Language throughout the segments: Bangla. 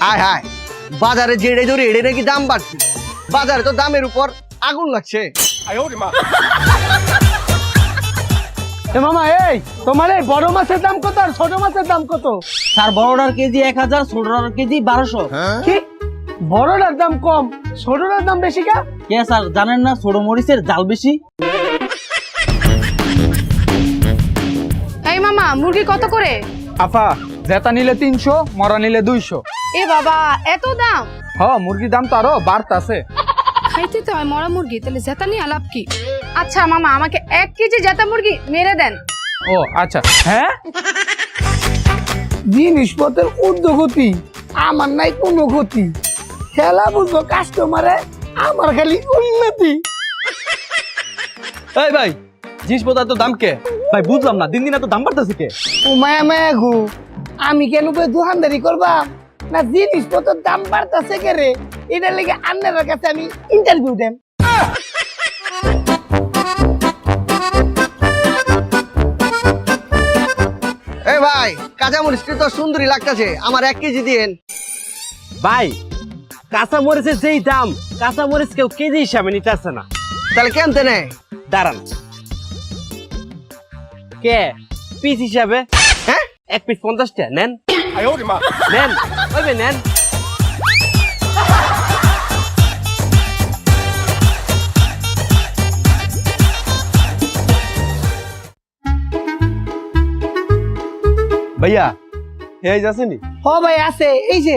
হায় হায়, বাজারে যেড়ে ধরে এড়ে নাকি দাম বাড়ছে। বাজারে তো দামের উপর আগুন লাগছে। মামা এই তোমার এই বড় মাছের দাম কত আর ছোট মাছের দাম কত? স্যার বড়টার কেজি 1000, ছোটটার কেজি 1200। কি বড়টার দাম কম ছোটটার দাম বেশি কা? কে স্যার জানেন না ছোট মরিচের জাল বেশি? এই মামা মুরগি কত করে? আফা জেতা নিলে 300, মরা নিলে 200। এ বাবা এত দাম! মুরগির দাম তো আরো বাড়তাছে। খাইতে তো হয় মরা মুরগি, তাহলে জেতা নিয়ে আলাপ কি? আচ্ছা মামা আমাকে 1 কেজি জেতা মুরগি মেরে দেন। ও আচ্ছা। হ্যাঁ জিনিসপত্রের ঊর্ধ্বগতি আমার নাই কোনো গতি, খেলা বুঝবো কাস্টমারে আমার খালি উন্নতি। এই ভাই, জিনিসপত্র তো দাম কে? ভাই বুঝলাম না, দিন দিন এত দাম বাড়তেছে কে? ও মায়া মায়া গো, আমি কেন করে দোকানদারি করবা না? জিনিসপত্রের দাম বাড়তেছে কে রে, এটার লেগে আন্নার কাছে আমি ইন্টারভিউ দেন। এই ভাই, কাঁচা মরিচ তো সুন্দরী লাগতেছে, আমার 1 কেজি দিয়েন। ভাই কাঁচা মরিচের যেই দাম, কাঁচা মরিচ কেউ কেজি হিসাবে নিতেছে না। তাহলে কেমতে নেয়? দাঁড়ান, কে পিস হিসাবে? হ্যাঁ 1 পিস 50 টাকা নেন। নেন ওইবে নেন। ভাইয়া এই যাচ্ছেনি? ও ভাই আছে, এই যে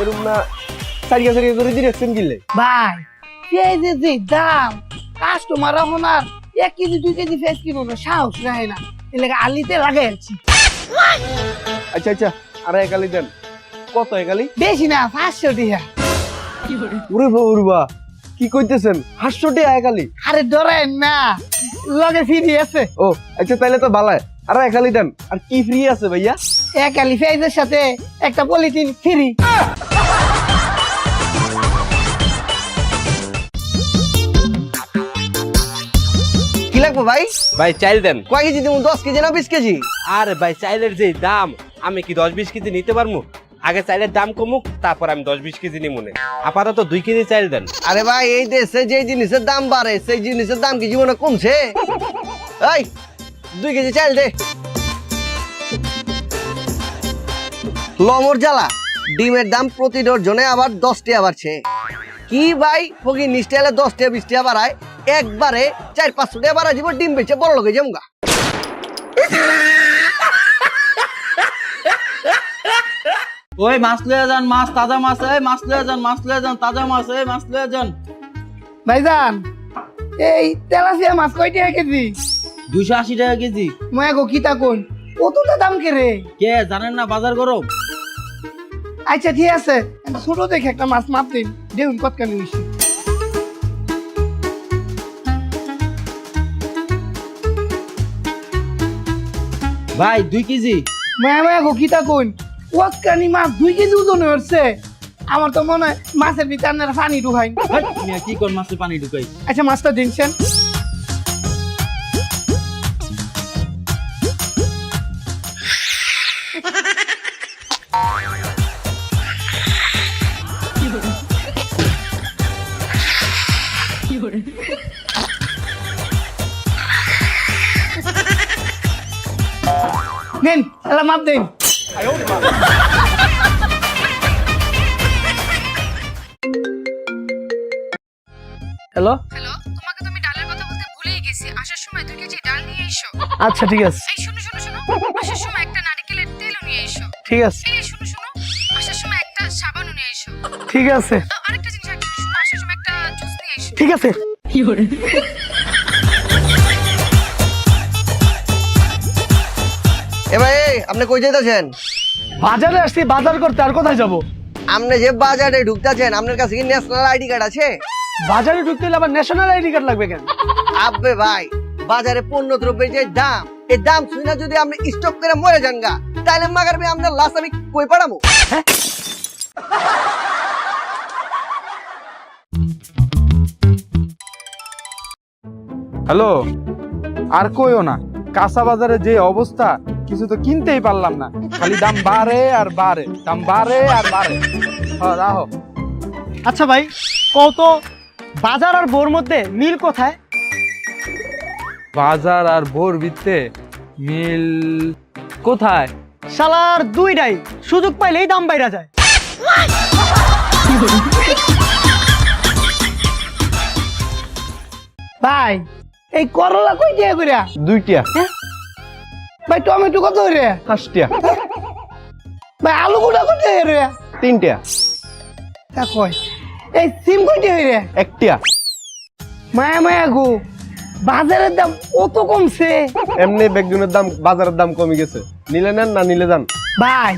এরকম না সারিয়া সারিয়া করে দিয়েছেন গিলে। ভাই পেঁয়াজের যে দাম, কাস্টমার এখন আর 1 কেজি 2 কেজি পেঁয়াজ কিনো না, সাহস রাখে না, এর লেগে আলিতে লাগাই আছি। আচ্ছা আচ্ছা, আর একালি দেন। কত একালি? বেশি না, 500 টাকা। ওরে বাবা, কি কইতেছেন? 500 টাকা একালি? আরে ডরেন না, লগে ফ্রি আছে। ও আচ্ছা, তাহলে তো ভালো। আর একালি দেন। আর কি ফ্রি আছে ভাইয়া? 1 কালি পেঁয়াজের সাথে একটা পলিথিন ফ্রি। কি লাগবে ভাই? ভাই চাইল দেন। কয় কেজি দেবো? 10 কেজি না 20 কেজি? আর ভাই চাইলের যে দাম, আমি কি 10-20 কেজি নিতে পারবো? আগে চাইলের দাম কমুক, তারপর আমি 10-20 কেজি নিব না। আপাতত 2 কেজি চাইল দেন। আরে ভাই, এই দেশে যে জিনিসের দাম বাড়ে, সেই জিনিসের দাম কি জীবনে কমছে? এই 2 কেজি চাল দে। লমর জ্বালা, ডিমের দাম প্রতি ডজনে আবার 10 টাকা বাড়ছে। কি ভাই ফকির নিস্টাইলে 10 টাকা 20 টাকা বাড়ায়, একবারে 400-500 টাকা বাড়ায় দিব, ডিম বেচে বড় লোকে জমগা। ওই মাছ লয়ে যান, মাছ তাজা মাছ। এই মাছ লয়ে যান, মাছ লয়ে যান, তাজা মাছ। এই মাছ লয়ে যান। ভাইজান এই তেলাপিয়া মাছ কয় টাকা কেজি? 280 টাকা কেজি। ময়া গো কিতা কোন, কতটা দাম কে রে? কে জানেন না বাজার গরম? আচ্ছা ঠিক আছে, ছোট দেখে একটা মাছ মাপ দিন, দেখুন কতখানি হইছে। ভাই 2 কেজি। ময়া ময়া গো কিতা কোন, কতখানি মাছ 2 কেজি ওজনে হচ্ছে? আমার তো মনে হয় মাছের ভিতরে আপনারা পানি ঢুকাইন। মিয়া কি কোন মাছে পানি ঢুকাই? আচ্ছা মাছটা দিনছেন। নেন এলা মাপ দেন। হ্যালো হ্যালো, তোমাকে তো আমি ডালের কথা বলতে ভুলেই গেছি। আসার সময় 2 কেজি ডাল নিয়ে এসো। আচ্ছা ঠিক আছে। এই শোনো শোনো শোনো, আসার সময় একটা নারকেলের তেলও নিয়ে এসো। ঠিক আছে এই শোনো শোনো, আসার সময় একটা সাবানও নিয়ে এসো। ঠিক আছে আরেকটা জিনিস শোনো, আসার সময় একটা জুস নিয়ে এসো। ঠিক আছে। এ ভাই, আপনি কই যাইতেছেন? বাজারে আসছি বাজার করতে, আর কোথায় যাব? আপনি যে বাজারে ঢুকতেছেন, আপনার কাছে কি ন্যাশনাল আইডি কার্ড আছে? বাজারে ঢুকতে হলে আবার ন্যাশনাল আইডি কার্ড লাগবে কেন? আবে ভাই, বাজারে পণ্য দ্রব্যের যে দাম, এই দাম শুনে যদি আপনি স্টক করে মরে যান গা, তাহলে মাগার আপনার লাশ আমি কই পাঠাবো? হ্যালো, আর কইও না, কাঁচা বাজারে যে অবস্থা, কিছু তো কিনতেই পারলাম না, খালি দাম বাড়ে আর বাড়ে, দাম বাড়ে আর বাড়ে। হ্যাঁ রাহো। আচ্ছা ভাই, কত বাজার আর বোর মধ্যে মিল কোথায়? বাজার আর ভোর ভিত্তে মিল কোথায়? শালার দুইটাই, সুযোগ পাইলেই দাম বাইরা যায়। ভাই এই করলা কই দিয়ে কইরা? 2টা। ভাই টমেটো কত করে? 5টা। ভাই আলু গুঁড়া কত করে? 3টা। তা কই এই সিম কই দিয়ে রে? 1টা। মায়া মায়া গো, বাজারের দাম কত কমছে। এমনি বেগুনের দাম বাজারের দাম কমে গেছে, নিলে নেন না নিলে যান। ভাই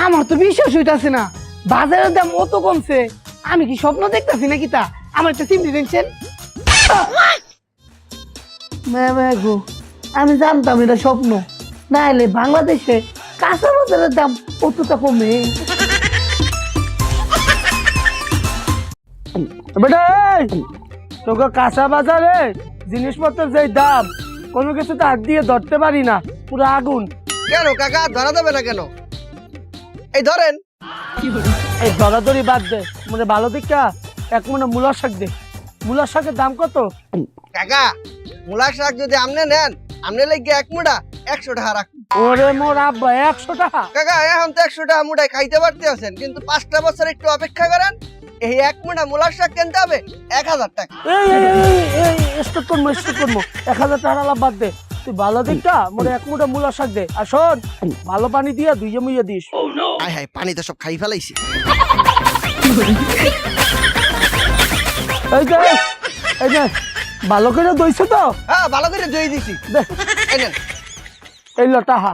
আমার তো বিশ্বাস হইতাছে না, বাজারের দাম কত কমছে। আমি কি স্বপ্ন দেখতাছি নাকি? তা আমার একটা সিম দিচ্ছেন। মায়া মায়া গো, আমি জানতাম এটা স্বপ্ন, না হলে বাংলাদেশে কাঁচা বাজারের দাম কতটা কমে। বেটা এই, তোকে কাঁচা বাজারে জিনিসপত্রের যে দাম, কোনো কিছু তো হাত দিয়ে ধরতে পারি না, পুরো আগুন। কেন কাকা ধরা দেবে না কেন? এই ধরেন। এই দরাদরি বাদ দে, মানে ভালো দিকটা এক মনে মূলার শাক দে। মূলার শাকের দাম কত? কাকা মূলা শাক যদি আপনি নেন, আপনি লাগে 1 মুঠা 100 টাকা রাখুন। ওরে মোর আব্বা, 100 টাকা? কাকা এখন তো 100 টাকা মুঠায় খাইতে পারতে আছেন, কিন্তু 5টা বছর একটু অপেক্ষা করেন, এই 1 মুঠা মূলা শাক কিনতে হবে 1000 টাকা। এই স্টক করবো, স্টক করবো, 1000 টাকা লাভ বাদ দে। তুই ভালো দিকটা মোরে এক মুঠা মূলার শাক দে, আর শোন ভালো পানি দিয়া ধুইয়ে মুইয়ে দিস। আয় হায়, পানি তো সব খাই ফেলাইছি। এই যে এই যে ভালো করে দইছো তো? হ্যাঁ ভালো করে ধুই দিছি। দে, এই নেন। এই লো টাহা।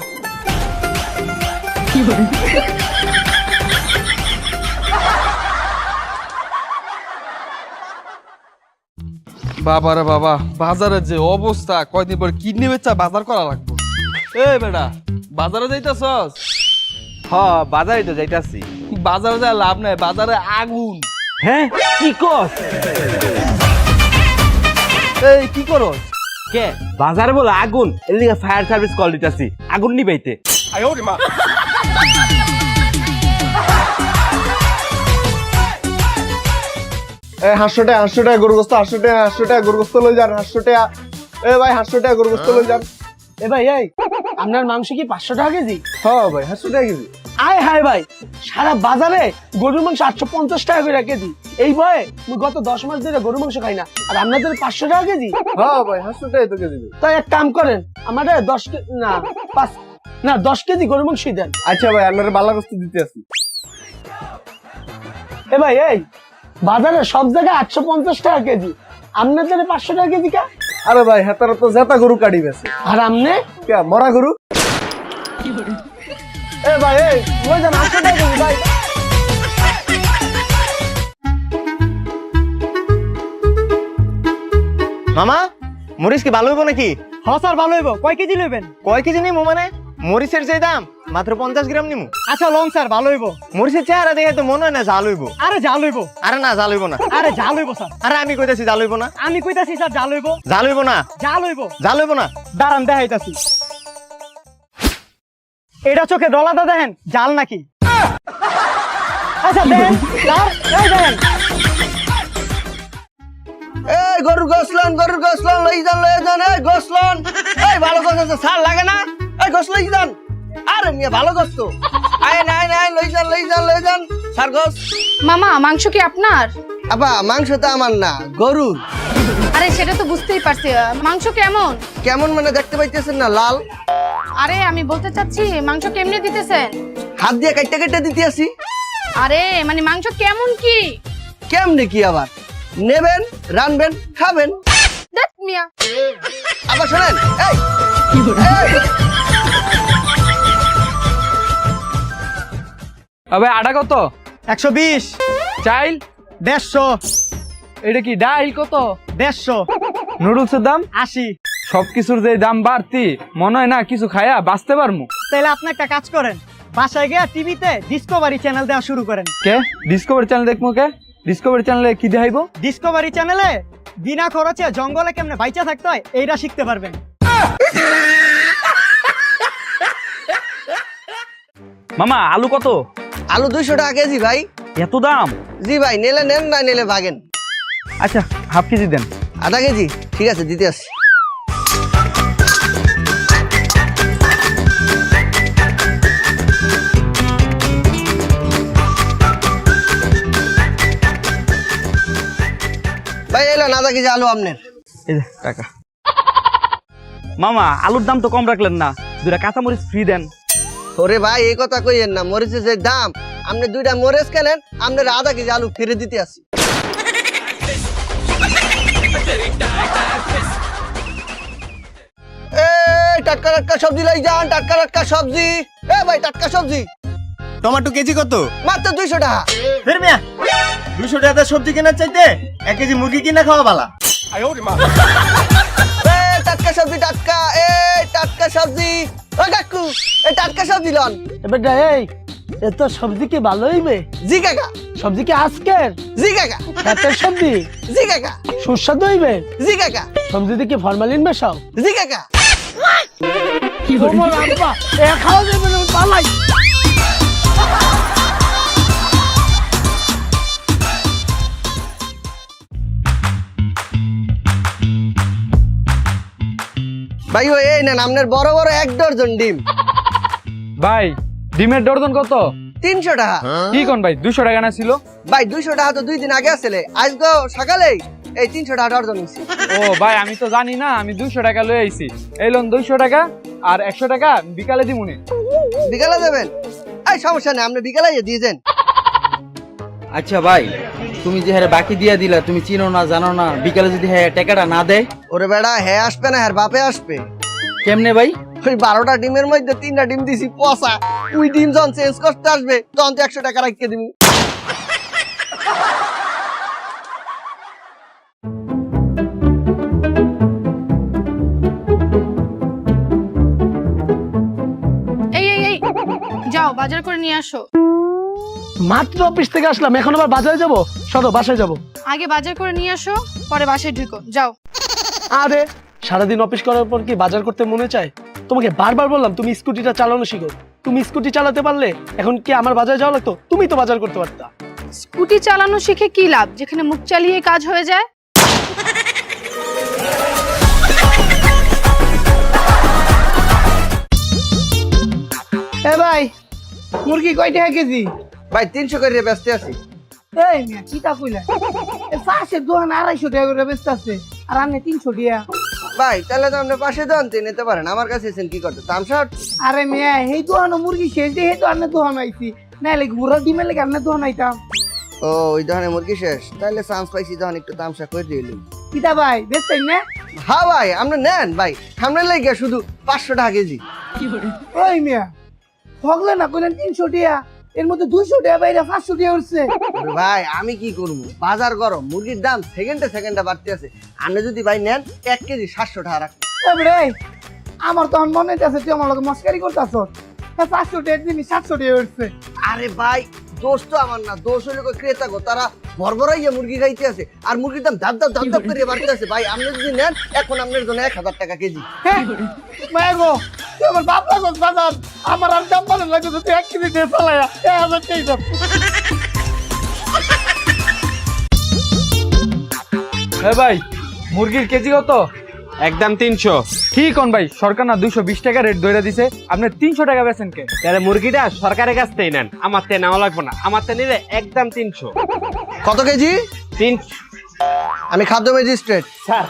বাবারে বাবা, বাজারের যে অবস্থা, কয়দিন পর কিডনি বেচা বাজার করা লাগবে। এ বেটা, বাজারে যাইতাছস? হ, বাজারে তো যাইতাছি। বাজারে যা লাভ নাই, বাজারে আগুন। হ্যাঁ, কি কস? এই কি করস? কে বাজারে বলে আগুন? এর লিগে ফায়ার সার্ভিস কল দিতাছি, আগুন নিবাইতে। এই 800 টাকা গরুগোস্ত, 800 টাকা গরুগোস্ত লই যান, 800 টাকা। এ ভাই 800 টাকা গরুগোস্ত লই যান। এ ভাই এই, আপনার মাংস কি 500 টাকা কেজি? হ্যাঁ ভাই 800 টাকা কেজি। আয় হায় ভাই, সারা বাজারে গরুর মাংস 850 টাকা করে কেজি। এই ভয়ে মুই গত 10 মাস ধরে গরুর মাংস খাই না, আর আপনাদের 500 টাকা কেজি? হ্যাঁ ভাই 800 টাকা তো কেজি। তাই এক কাম করেন, আমাদের 10 কেজি গরুর মাংসই দেন। আচ্ছা ভাই, আপনার বালা গোস্ত দিতে আসি। এ ভাই এই, বাজারে সব জায়গায় 850 টাকা কেজি, আপনাদের 500 টাকা কেজি কা? আরে ভাই হেতারা তো জেতা গরু কাটি বেছে, আর আমনে কে মরা গরু। এ ভাই এই, লই যান 800 টাকা কেজি ভাই। মামা, মরিচ কি ভালো হইব নাকি? হ্যাঁ স্যার ভালো হইব। কয় কেজি নেবেন? কয় কেজি নিমু মানে? মরিচের যে দাম মাত্র 50 গ্রাম নিমু। আচ্ছা লং স্যার, ভালো হইব। মরিচের চেহারা দেখে তো মনে হয় না জাল হইব। আরে জাল হইব। আরে না, জাল হইব না। আরে জাল হইব স্যার। আরে আমি কইতাছি জাল হইব না। আমি কইতাছি স্যার জাল হইব। জাল হইব না, জাল হইব। জাল হইব না। দাঁড়ান দেখাইতাছি। এটা চোখে ডলাটা দেখেন জাল নাকি? আচ্ছা দেখেন স্যার, এই দেখেন। এই গরুর গোসলন লই যান এই গোসলন। এই ভালো গোস আছে, সার লাগে না? এই গোস লই যান। আরে মিয়া ভালো গোস তো। আয় নাই লই যান সার গোস। মামা মাংস কি আপনার? আপা মাংস তো আমার না, গরুর। আরে সেটা তো বুঝতেই পারছি, মাংস কেমন? কেমন মানে দেখতে পাইতেছেন না, লাল। আরে আমি বলতে চাচ্ছি মাংস কেমনে দিতেছেন? হাত দিয়ে কাইটা দিতে আসি। আরে মানে মাংস কেমন কি? কেমনে কি আবার? নেবেন, রানবেন, খাবেন। দেখ মিয়া। আবার শোনেন, এই আবে আটা কত? 120। চাইল 150। এটা কি ডাইল কত? 150। নুডলসের দাম 80। সবকিছুর যে দাম বাড়তি, মনে হয় না কিছু খায়া বাঁচতে পারমু। তাহলে আপনি একটা কাজ করেন, বাসায় গিয়ে টিভিতে ডিসকভারি চ্যানেল দেওয়া শুরু করেন। কে ডিসকভারি চ্যানেল দেখবো কে? ডিসকভারি চ্যানেলে কি দেখাইবো? ডিসকভারি চ্যানেলে বিনা খরচে জঙ্গলে কেমনে বাইচা থাকতে হয় এইটা শিখতে পারবেন। মামা আলু কত? আলু 200 টাকা কেজি ভাই। এত দাম? জি ভাই, নিলে নেন, না নিলে ভাগেন। আচ্ছা হাফ কেজি দেন। আধা কেজি? ঠিক আছে, দিতে আসছি। ভাই এলো আধা কেজি আলু আপনার। এই যে টাকা। মামা আলুর দাম তো কম রাখলেন না, 2টা কাঁচামরিচ ফ্রি দেন। ওরে ভাই এই কথা কইয়েন না, মরিচের যে দাম, আপনি 2টা মরিচ কেনেন, আপনার আধা কেজি আলু ফিরে দিতে আসি। এই টাটকা টাটকা সবজি লাই যান, টাটকা টাটকা সবজি। এ ভাই টাটকা সবজি টমেটো কেজি কত? মাত্র 200 টাকা। ফের মিয়া 200 টাকা সবজি কেনার চাইতে 1 কেজি মুরগি কিনা খাওয়া ভালো। এই টাটকা সবজি টাটকা, এই টাটকা সবজি। ও কাকু এই টাটকা সবজি লন। এবার এই এত সবজি কি ভালো হইবে? জি কাকা। সবজি কি আজকের? জি কাকা। রাতের সবজি? জি কাকা। সুস্বাদু হইবে? জি কাকা। সবজিতে কি ফরমালিন মেশাও? জি কাকা। ওমা আব্বা এ খাওয়া যাবে না, পালাই। ভাই ও এই নেন আপনার বড় বড় 1 ডজন ডিম। ভাই ডিমের ডর্জন কত? 300 টাকা। কি কোন ভাই 200 টাকা না ছিল? ভাই 200 টাকা তো 2 দিন আগে আসলে, আজকে সকালেই এই 300 টাকা ডজন হইছে। ও ভাই আমি তো জানি না, আমি 200 টাকা লয়ে আইছি। এই লোন 200 টাকা আর 100 টাকা বিকালে দিমুনে। বিকালে দেবেন? এই সমস্যা নেই, আপনি বিকালে দিয়ে দেন। আচ্ছা ভাই, তুমি যে হারে বাকি দিয়া দিলা, তুমি চিনো না জানো না, বিকালে যদি হ্যাঁ টাকাটা না দেয়? ওরে বেড়া হ্যাঁ আসবে না, হ্যাঁ বাপে আসবে। কেমনে ভাই? ওই 12টা ডিমের মধ্যে 3টা ডিম দিছি পচা, তুই ডিম যখন চেঞ্জ করতে আসবে তখন তো 100 টাকা রাখিয়ে দিবি। এই এই এই যাও বাজার করে নিয়ে আসো। মাত্র অফিস থেকে আসলাম, এখন আবার বাজারে যাব? চলো বাসায় যাব। আগে বাজার করে নিয়ে আসো, পরে বাসায় ঢুকো, যাও। আরে সারাদিন অফিস করার পর কি বাজার করতে মনে চায়? তোমাকে বারবার বললাম তুমি স্কুটিটা চালানো শিখো। তুমি স্কুটি চালাতে পারলে এখন কি আমার বাজারে যাওয়া লাগতো? তুমি তো বাজার করতে পারতা। স্কুটি চালানো শিখে কি লাভ, যেখানে মুখ চালিয়ে কাজ হয়ে যায়। এ ভাই মুরগি কয় টাকা কেজি? ভাই 300 করে ব্যস্ত আছি। এই মিয়া কি তা কইলা? এ পাশের দোকান 250 টাকা করে বেচতে আছে আর আপনি 300 টাকা। ভাই তাহলে তো আপনি পাশে দোকান থেকে নিতে পারেন, আমার কাছে এসেছেন কি করতে? তামশট। আরে মিয়া এই দোকান মুরগি শেষ দিয়ে এই দোকানে দোকান আইছি, নাইলে ঘুরা ডিমের লেগে আপনি দোকান আইতাম। ও ওই দোকানে মুরগি শেষ, তাহলে চান্স পাইছি দোকান একটু তামসা করে দিলি। কিতা ভাই বেচতেন না? হ্যাঁ ভাই আপনি নেন ভাই, সামনে লেগে শুধু 500 টাকা কেজি। ওই মিয়া হগলে না কইলেন 300 টাকা, এর মধ্যে 200 টাকা বাইরে 500 টাকা উঠছে। ওরে ভাই আমি কি করবো, বাজার গরম, মুরগির দাম সেকেন্ডে বাড়তে আছে। আপনি যদি ভাই নেন 1 কেজি 700 টাকা রাখুন। এবারে আমার তখন মনে হইতাছে তুই আমার লগে মস্কারি করতাছ। 500 টাকা দিন 700 টাকা উঠছে। আরে ভাই দোষ তো আমার না, দোষ হলো ক্রেতা গো, তারা ভরভরাইয়া মুরগি খাইতে আছে আর মুরগির দাম ধাপ করে বাড়তে আছে। ভাই আপনি যদি নেন এখন আপনার জন্য 1000 টাকা কেজি। হ্যাঁ মায়া গো তুই আমার বাপ লাগছ বাজার, আমার আর দাম ভালো লাগে তুই 1 কেজি দিয়ে চালায়া 1000 টাকা দাও। এ ভাই মুরগির কেজি কত? একদম 300। কি কোন ভাই, সরকার না 220 টাকা রেট ধরে দিছে, আপনি 300 টাকা বেচেন কে? তাহলে মুরগিটা সরকারের কাছ থেকে নেন, আমার তে নেওয়া লাগবে না, আমার তে নিলে একদম 300। কত কেজি? 300। আমি খাদ্য ম্যাজিস্ট্রেট। স্যার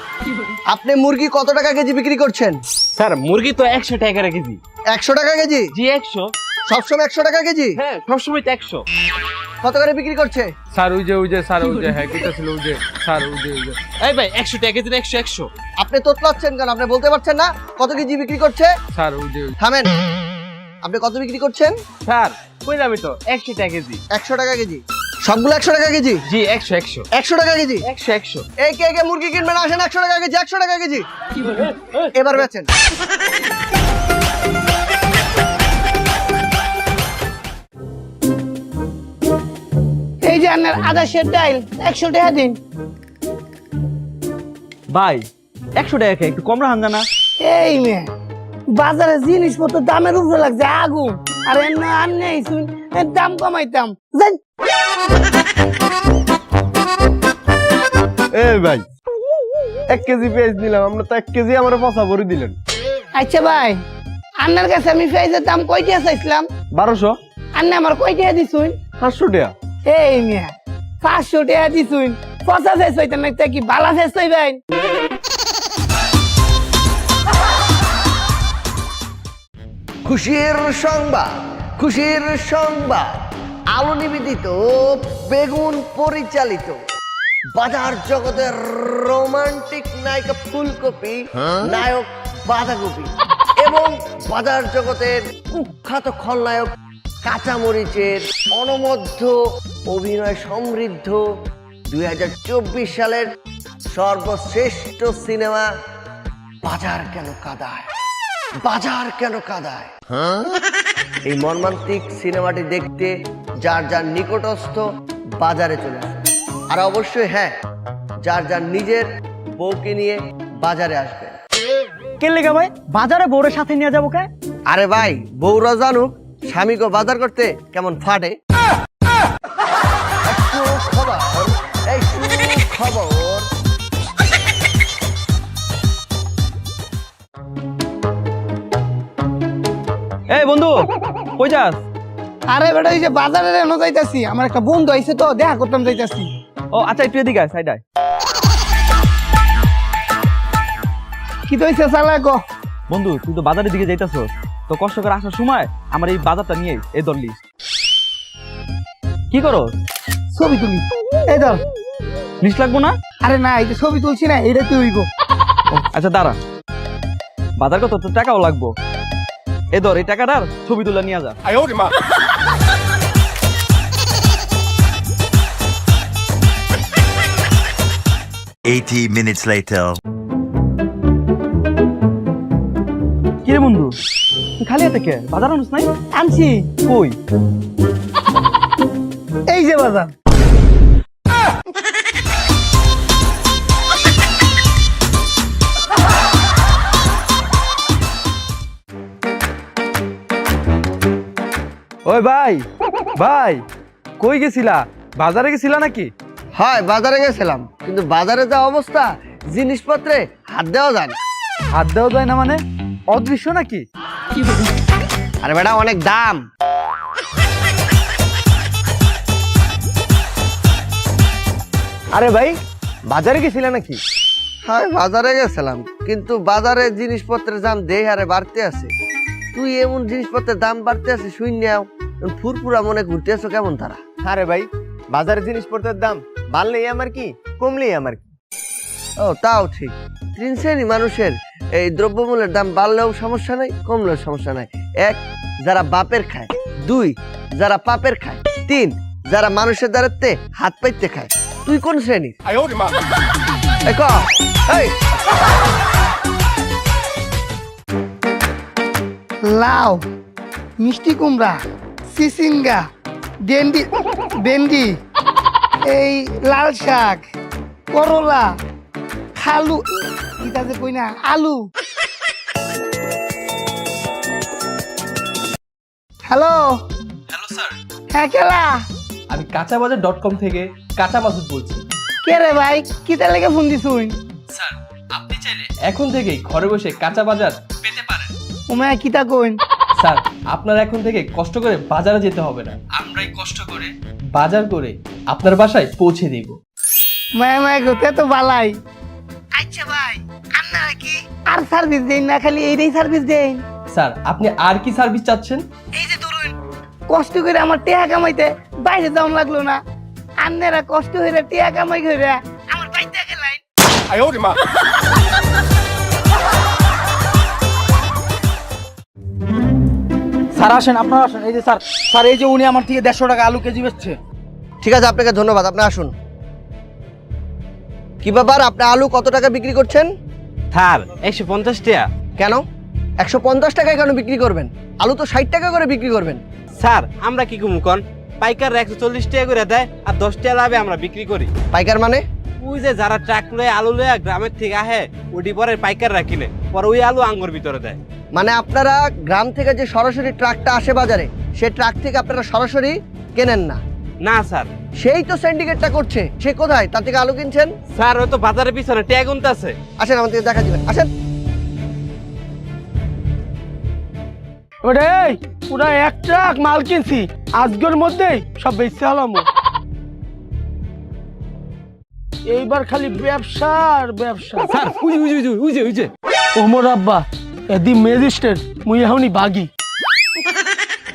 আপনি মুরগি কত টাকা কেজি বিক্রি করছেন? স্যার মুরগি তো 100 টাকা কেজি। 100 টাকা কেজি? জি 100। সবসময় 100 টাকা কেজি? হ্যাঁ সবসময় তো 100। কত করে বিক্রি করছে? স্যার ওই যে স্যার ওই যে হ্যাঁ কিটা ছিল ওই যে স্যার ওই যে এই ভাই 100 টাকা কেজি, 100। আপনি তোতলাচ্ছেন কেন? আপনি বলতে পারছেন না কত কেজি বিক্রি করছে? স্যার ওই যে থামেন, আপনি কত বিক্রি করছেন? স্যার কই যাবে তো 100 টাকা কেজি। 100 টাকা কেজি? সবগুলো 100 টাকা কেজি? জি 100। 100 টাকা কেজি? 100। এই কে মুরগি কিনবেন আসেন, 100 টাকা কেজি, 100 টাকা কেজি। এবার বেচেন। এই যে আপনার আদা সের ডাইল 100 টাকা দিন। ভাই 100 টাকা একটু কম রাখান জানা। এই মেয়ে বাজারে জিনিসপত্র দামের উপরে লাগছে আগুন, আর এমনি আননে আইছুন এর দাম কমাইতাম যাই। এ ভাই 1 কেজি পেঁয়াজ নিলাম, আমরা তো 1 কেজি আমার পচা ভরে দিলেন। আচ্ছা ভাই, আপনার কাছে আমি পেঁয়াজের দাম কয়টা চাইছিলাম? 1200। আপনি আমার কয়টা দিছুন? 500 টাকা। এই মিয়া 500 টাকা দিছুন, পচা ফেস হইতেন না কি বালা ফেস হইবেন? খুশির সংবাদ, খুশির সংবাদ। আলো নিবেদিত, বেগুন পরিচালিত, বাজার জগতের রোমান্টিক নায়িকা ফুলকপি, নায়ক বাঁধাকপি এবং বাজার জগতের কুখ্যাত খলনায়ক কাঁচামরিচের অনবদ্য অভিনয় সমৃদ্ধ 2024 সালের সর্বশ্রেষ্ঠ সিনেমা বাজার কেন কাঁদায়, বাজার কেন কাঁদায়। এই মর্মান্তিক সিনেমাটি দেখতে যার যার নিকটস্থ বাজারে চলে আসবে, আর অবশ্যই হ্যাঁ, যার যার নিজের বউকে নিয়ে বাজারে আসবে। কে লেগা ভাই বাজারে বউরের সাথে নিয়ে যাবো কে? আরে ভাই, বউরা জানুক স্বামীকে বাজার করতে কেমন ফাটে। খবর, এই খবর। এই বন্ধু কই যাস? আরে বেটা এই যে বাজারে এনো যাইতাছি, আমার একটা বন্ধু আইছে তো দেখা করতাম যাইতাছি। ও আচ্ছা একটু এদিকে আয় সাইড আয়। কি তৈছে চালা গো? বন্ধু তুই তো বাজারের দিকে যাইতাছস, তো কষ্ট করে আসার সময় আমার এই বাজারটা নিয়ে এই ধরলি। কি করো? ছবি তুলি। এই ধর। লিস্ট লাগবো না? আরে না, এই যে ছবি তুলছি না, এটা তুই গো। আচ্ছা দাঁড়া, বাজার কত তো টাকাও লাগবো। এ ধর এই টাকাটার ছবি তুলে নিয়ে যা। 80 minutes later. কি রে বন্ধু তুই খালি হাতে কে? বাজার আনুস নাই? আনছি। কই? এই যে বাজার। ওই ভাই, ভাই কই গেছিলা? বাজারে গেছিলা নাকি? হয় বাজারে গেছিলাম, কিন্তু বাজারে যা অবস্থা, জিনিসপত্রে হাত দেওয়া যায় না। হাত দেওয়া যায় না মানে? অদৃশ্য নাকি? আরে বেটা অনেক দাম। আরে ভাই বাজারে গেছিলা নাকি? হ্যাঁ বাজারে গেছিলাম, কিন্তু বাজারে জিনিসপত্রের দাম দেই হারে বাড়তে আছে। তুই এমন জিনিসপত্রের দাম বাড়তে আছে শুনলেও ফুরফুরা মনে ঘুরতে আছো কেমন তারা? আরে ভাই বাজারে জিনিসপত্রের দাম বাড়লেই আমার কি, কমলেই আমার কি? ও তাও ঠিক। 3 শ্রেণী মানুষের এই দ্রব্যমূল্যের দাম বাড়লেও সমস্যা নাই, কমলেও সমস্যা নাই। 1, যারা বাপের খায়। 2, যারা পাপের খায়। 3, যারা মানুষের দ্বারাতে হাত পাইতে খায়। তুই কোন শ্রেণীর? এই ক, এই। লাউ, মিষ্টি কুমড়া, সিসিঙ্গা, ভেন্ডি, এই লাল শাক, করলা, খালু, কিটা যে কই না, আলু। হ্যালো। হ্যালো স্যার, হ্যাঁ কেলা? আমি কাঁচাবাজার.com থেকে কাঁচা মাসুদ বলছি। কে রে ভাই, কিটা লেগে ফোন দিছুন? স্যার আপনি চাইলে এখন থেকেই ঘরে বসে কাঁচা বাজার পেতে পারেন। ওমা কিটা কইন? স্যার আপনার এখন থেকে কষ্ট করে বাজারে যেতে হবে না, আমরাই কষ্ট করে বাজার করে আপনার বাসায় পৌঁছে দিব। মায়া মায়া গোতে তো বালাই। আচ্ছা ভাই, আপনারা কি আর সার্ভিস দেন না, খালি এইটাই সার্ভিস দেন? স্যার আপনি আর কি সার্ভিস চাচ্ছেন? এই যে ধরুন কষ্ট করে আমার টেহা কামাইতে বাইরে যাওয়া লাগলো না, আপনারা কষ্ট করে টেহা কামাই করে আমার বাইতে গেলেন। স্যার আসেন, আপনারা আসেন। এই যে স্যার, স্যার এই যে উনি আমার থেকে 150 টাকা আলু কেজি বেচছে। ঠিক আছে, আপনাকে ধন্যবাদ, আপনি আসুন। কি ব্যাপার, আপনি আলু কত টাকা বিক্রি করছেন? স্যার 150 টাকা। কেন 150 টাকায় কেন বিক্রি করবেন? আলু তো 60 টাকা করে বিক্রি করবেন। স্যার আমরা কি কম কোন, পাইকাররা 140 টাকা করে দেয় আর 10 টাকা লাভে আমরা বিক্রি করি। পাইকার মানে? ওই যে যারা ট্রাক লয়ে আলু লয়ে গ্রামের থেকে আহে ওটি পরে পাইকাররা কিনে, পরে ওই আলু আঙ্গুর ভিতরে দেয়। মানে আপনারা গ্রাম থেকে যে সরাসরি ট্রাকটা আসে বাজারে, সেই ট্রাক থেকে আপনারা সরাসরি কেনেন না? না স্যার। সেই তো সিন্ডিকেটটা করছে, সে কোথায়? তার থেকে আলু কিনছেন? স্যার ওই তো বাজারের পিছনে ট্যাগ গুনতে আছে। আসেন আমাদের দেখা দিবেন, আসেন। ওরে পুরা 1 ট্রাক মাল কিনছি, আজকের মধ্যেই সব বেচতে হলাম। এইবার খালি ব্যবসা আর ব্যবসা। স্যার উই যে ওমর আব্বা এদি ম্যাজিস্ট্রেট, মুই এখনই বাগি।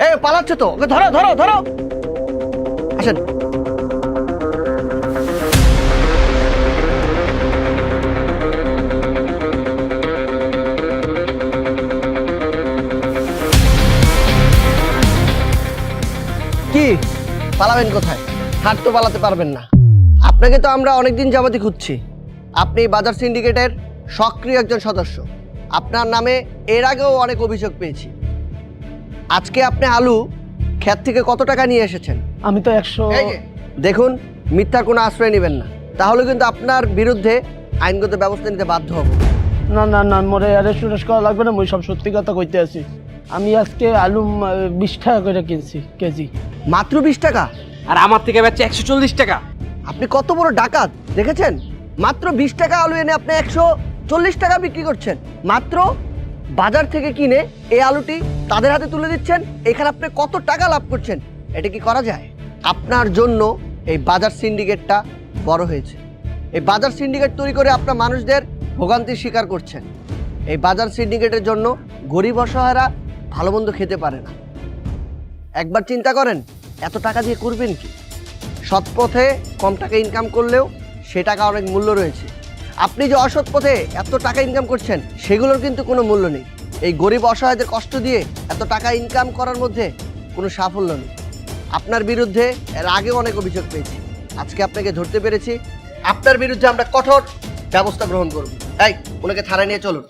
এ পালাচ্ছে তো, ওকে ধরো ধরো ধরো। আসেন। কি পালাবেন কোথায়? হাট তো পালাতে পারবেন না। আপনাকে তো আমরা অনেকদিন যাবতই খুঁজছি। আপনি বাজার সিন্ডিকেটের সক্রিয় একজন সদস্য। আপনার নামে এর আগেও অনেক অভিযোগ পেয়েছি। আজকে আপনি আলু ক্ষেত থেকে কত টাকা নিয়ে এসেছেন? আমি তো 100। এই যে, দেখুন, মিথ্যার কোনো আশ্রয় নেবেন না, তাহলে কিন্তু আপনার বিরুদ্ধে আইনগত ব্যবস্থা নিতে বাধ্য হব। না না না, মোরে অ্যারেস্ট টুরেস্ট করা লাগবে না, মুই সব সত্যি কথা কইতে আছি। আমি আজকে আলু 20 টাকা করে কিনছি কেজি। মাত্র 20 টাকা? আর আমার থেকে বেচে 140 টাকা। আপনি কত বড় ডাকাত দেখেছেন? মাত্র 20 টাকা আলু এনে আপনি 140 টাকা বিক্রি করছেন। মাত্র বাজার থেকে কিনে এই আলুটি তাদের হাতে তুলে দিচ্ছেন। এখানে আপনি কত টাকা লাভ করছেন? এটা কি করা যায়? আপনার জন্য এই বাজার সিন্ডিকেটটা বড় হয়েছে। এই বাজার সিন্ডিকেট তৈরি করে আপনার মানুষদের ভোগান্তির শিকার করছেন। এই বাজার সিন্ডিকেটের জন্য গরিব অসহায়রা ভালো মন্দ খেতে পারে না। একবার চিন্তা করেন, এত টাকা দিয়ে করবেন কি? সৎ পথে কম টাকা ইনকাম করলেও সে টাকা অনেক মূল্য রয়েছে। আপনি যে অসৎ পথে এত টাকা ইনকাম করছেন, সেগুলোর কিন্তু কোনো মূল্য নেই। এই গরিব অসহায়দের কষ্ট দিয়ে এত টাকা ইনকাম করার মধ্যে কোনো সাফল্য নেই। আপনার বিরুদ্ধে এর আগেও অনেক অভিযোগ পেয়েছি, আজকে আপনাকে ধরতে পেরেছি। আপনার বিরুদ্ধে আমরা কঠোর ব্যবস্থা গ্রহণ করব। তাই ওনাকে থানায় নিয়ে চলুন।